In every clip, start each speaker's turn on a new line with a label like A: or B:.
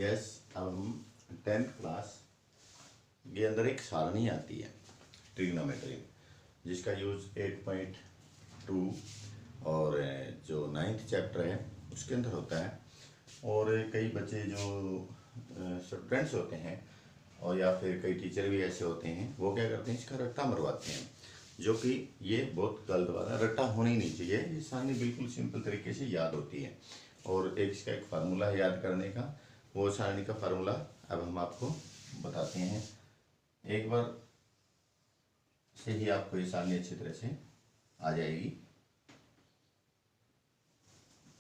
A: Yes, अब हम 10th class के अंदर एक सारणी आती है ट्रिग्नोमेट्री में, जिसका यूज 8.2 और जो 9th चैप्टर है उसके अंदर होता है। और कई बच्चे जो स्टूडेंट्स होते हैं और या फिर कई टीचर भी ऐसे होते हैं, वो क्या करते हैं, इसका रट्टा मरवाते हैं, जो कि ये बहुत गलत बात है। रट्टा होना ही नहीं चाहिए। ये सारणी बिल्कुल सिंपल तरीके से याद होती है और इसका एक फार्मूला है याद करने का। वो सारणी का फार्मूला अब हम आपको बताते हैं। एक बार से ही आपको ये सारणी अच्छी तरह से आ जाएगी।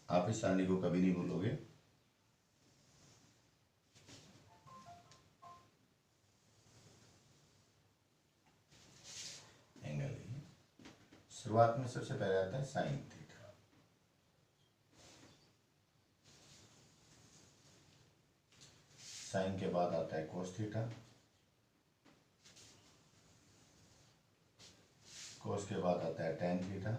A: आप इस सारणी को कभी नहीं भूलोगे। एंगल शुरुआत में सबसे पहले आता है साइन थीटा, साइन के बाद आता है कोस थीटा, कोस के बाद आता है टेन थीटा,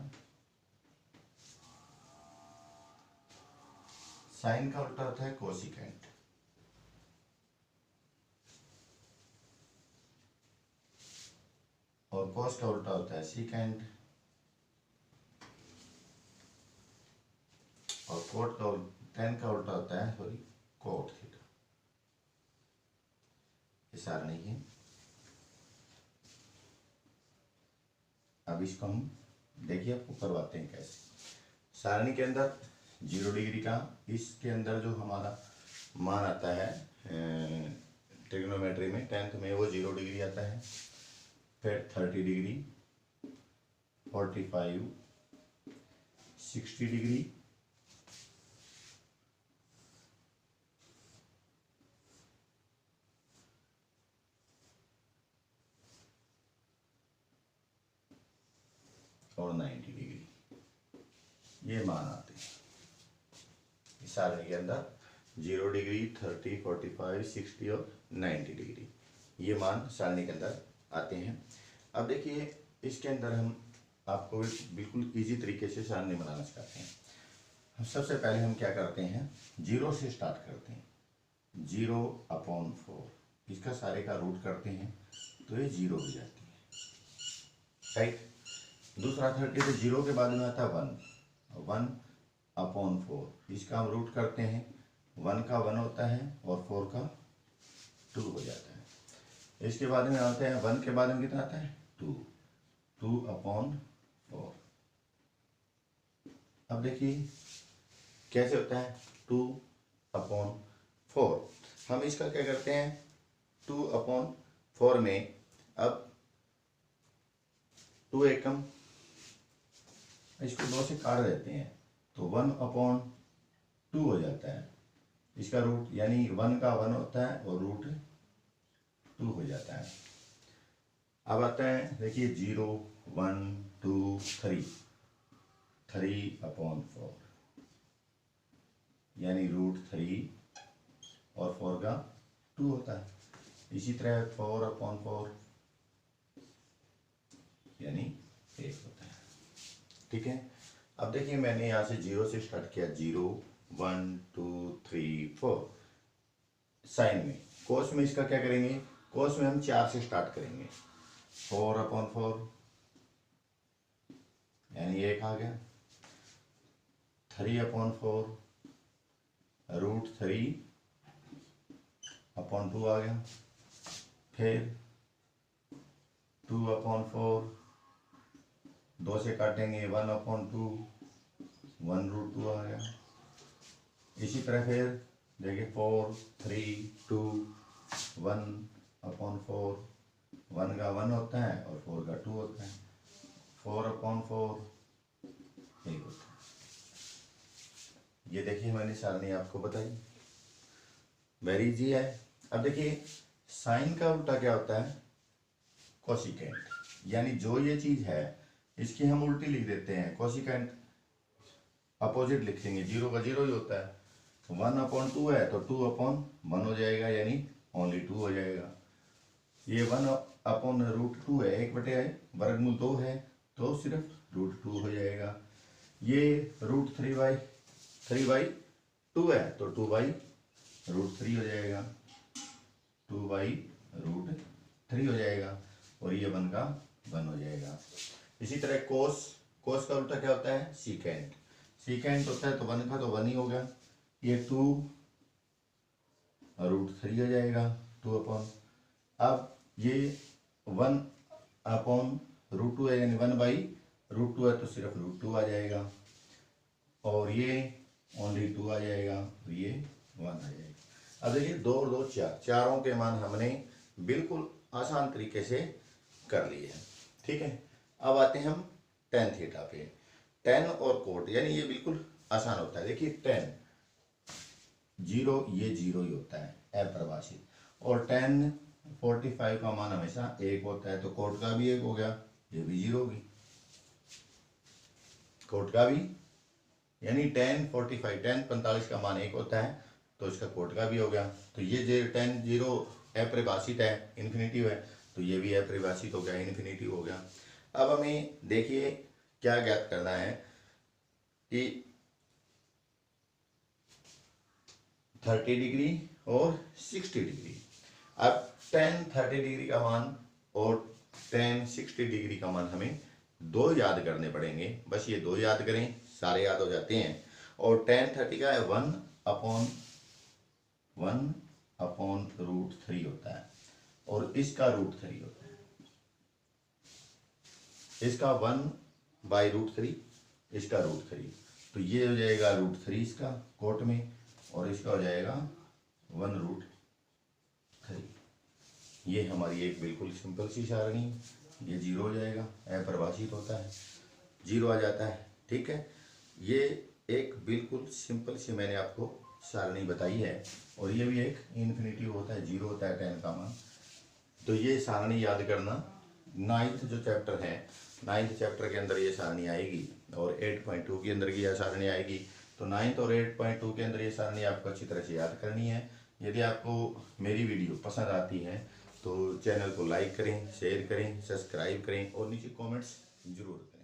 A: साइन का उल्टा होता है कोसिकेंट, और कोस का उल्टा होता है सीकेंट, और कोट का टेन का उल्टा होता है कोट थीटा। ये सारणी है। अब इसको हम देखिए आपको करवाते हैं कैसे। सारणी के अंदर 0 डिग्री का, इसके अंदर जो हमारा मान आता है ट्रिग्नोमेट्री में 10th में, वो 0 डिग्री आता है। फिर 30 डिग्री, 45, 60 डिग्री, और 90 डिग्री, ये मान आते हैं इस सारणी के अंदर। 0 डिग्री, 30, 45, 60 और 90 डिग्री, ये मान सारणी के अंदर आते हैं। अब देखिए इसके अंदर हम आपको बिल्कुल इजी तरीके से सारणी बनाना सिखाते हैं। हम सबसे पहले हम क्या करते हैं, 0 से स्टार्ट करते हैं। 0/4, इसका सारे का रूट करते हैं तो ये 0 हो जाती है, राइट। दूसरा 30 तो 0 के बाद में आता है 1/4, इसका हम रूट करते हैं। 1 का 1 होता है और 4 का 2 हो जाता है। इसके बाद में आते हैं 1 के बाद में कितना आता है 2/4। अब देखिए कैसे होता है 2/4। हम इसका क्या करते हैं, 2/4 में अब 2 एकम, इसको 2 से काट देते हैं तो 1/2 हो जाता है। इसका रूट यानी 1 का 1 होता है और रूट 2 हो जाता है। अब आता है देखिए 0, 1, 2, 3/4, यानी रूट 3 और 4 का 2 होता है। इसी तरह 4/4 यानी 1 होता है, ठीक है। अब देखिए मैंने यहाँ से 0 से स्टार्ट किया, 0, 1, 2, 3, 4 साइन में। कोस में इसका क्या करेंगे, कोस में हम 4 से स्टार्ट करेंगे। 4/4 यानी 1 आ गया। 3/4 रूट 3/2 आ गया। फिर 2/4, 2 से काटेंगे 1/2, 1√2 आ गया। इसी तरह फिर देखिए 4, 3, 2, 1/4, 1 का 1 होता है और 4 का 2 होता है। 4/4 यही होता है। ये देखिए मैंने सारणी आपको बताई, वेरी इजी है। अब देखिए साइन का उल्टा क्या होता है, कोसिकेंट, यानी जो ये चीज है इसकी हम उल्टी लिख देते हैं। कोसिकेंट अपोजिट लिख देंगे, 0 का 0 ही होता है। 1/2 है तो 2/1 हो जाएगा, यानी ओनली 2 हो जाएगा। ये 1/√2 है, 1/वर्गमूल 2 है तो सिर्फ √2 हो जाएगा। ये √3/2 है तो 2/2 √3 हो जाएगा, 2/√3 हो जाएगा, और ये 1 का 1 हो जाएगा। इसी तरह कोस का उल्टा क्या होता है? सीकेंट होता है, तो 1 का तो 1 ही होगा, ये 2√3 हो जाएगा, 2 अब ये 1/√2 है, यानी 1/√2 है, तो सिर्फ √2 आ जाएगा, और ये ओनली 2 आ जाएगा, और ये 1 आ जाएगा। अब देखिए 2 और 2 4, चारों के मान हमने बिल्कुल आसान तरीके से कर लिए हैं। ठीक है, अब आते हैं हम tan थीटा पे। tan और कोट, यानी ये बिल्कुल आसान होता है। देखिए tan 0, ये 0 ही होता है अपरिभाषित, और tan 45 का मान हमेशा 1 होता है, तो कोट का भी 1 हो गया, ये भी 0 होगी, कोट का भी, यानी tan 45 का मान 1 होता है, तो इसका कोट का भी हो गया। तो ये जो tan 0 अपरिभाषित है, इन्फिनिटिव है, तो ये भी अपरिभाषित हो गया, इन्फिनिटिव हो गया। अब हमें देखिए क्या ज्ञात करना है कि 30 डिग्री और 60 डिग्री। अब tan 30 डिग्री का मान और tan 60 डिग्री का मान हमें 2 याद करने पड़ेंगे, बस ये 2 याद करें, सारे याद हो जाते हैं। और tan 30 का है 1/√3 होता है, और इसका √3 होता है, इसका 1/√3, इसका √3, तो ये हो जाएगा √3 इसका कोट में, और इसका हो जाएगा 1√3। ये हमारी एक बिल्कुल सिंपल सी सारणी, ये 0 हो जाएगा, अपरिभाषित होता है, 0 आ जाता है। ठीक है, ये एक बिल्कुल सिंपल सी मैंने आपको सारणी बताई है, और ये भी एक इन्फिनिटिव होता है, 0 होता है tan का मान। तो ये सारणी याद करना, 9th जो चैप्टर है, 9th चैप्टर के अंदर ये सारणी आएगी, और 8.2 के अंदर की यह सारणी आएगी। तो 9th और 8.2 के अंदर ये सारणी आपको अच्छी तरह से याद करनी है। यदि आपको मेरी वीडियो पसंद आती है तो चैनल को लाइक करें, शेयर करें, सब्सक्राइब करें, और नीचे कमेंट्स जरूर करें।